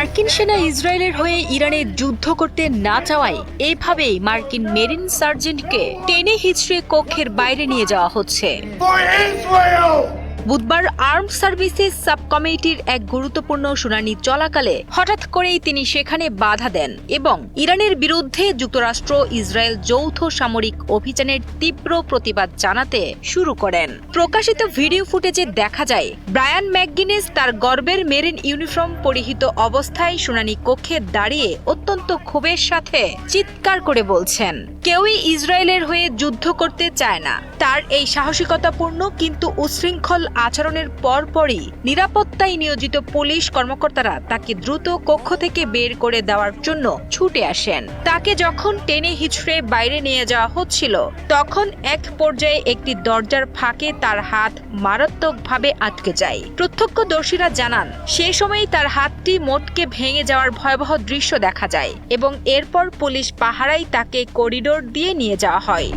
মার্কিন সেনা ইসরায়েলের হয়ে ইরানে যুদ্ধ করতে না চাওয়ায় এইভাবেই মার্কিন মেরিন সার্জেন্টকে টেনে হিচড়ে কক্ষের বাইরে নিয়ে যাওয়া হচ্ছে। বুধবার আর্মড সার্ভিসেস সাব কমিটির এক গুরুত্বপূর্ণ শুনানি চলাকালে হঠাৎ করেই তিনি সেখানে বাধা দেন এবং ইরানের বিরুদ্ধে যুক্তরাষ্ট্র ইসরায়েল যৌথ সামরিক অভিযানের তীব্র প্রতিবাদ জানাতে শুরু করেন। প্রকাশিত ভিডিও ফুটেজে দেখা যায় ব্রায়ান ম্যাকগিনেস তার গর্বের মেরিন ইউনিফর্ম পরিহিত অবস্থায় শুনানি কক্ষে দাঁড়িয়ে অত্যন্ত ক্ষোভের সাথে চিৎকার করে বলছেন, কেউই ইসরায়েলের হয়ে যুদ্ধ করতে চায় না। তার এই সাহসিকতাপূর্ণ কিন্তু উচ্ছৃঙ্খল আচরণের পরপরই নিরাপত্তায় নিয়োজিত পুলিশ কর্মকর্তারা তাকে দ্রুত কক্ষ থেকে বের করে দেওয়ার জন্য ছুটে আসেন। তাকে যখন টেনে হিচড়ে বাইরে নিয়ে যাওয়া হচ্ছিল, তখন এক পর্যায়ে একটি দরজার ফাঁকে তার হাত মারাত্মকভাবে আটকে যায়। প্রত্যক্ষদর্শীরা জানান, সে সময়ই তার হাতটি মোটকে ভেঙে যাওয়ার ভয়াবহ দৃশ্য দেখা যায় এবং এরপর পুলিশ পাহারায় তাকে করিডোর দিয়ে নিয়ে যাওয়া হয়।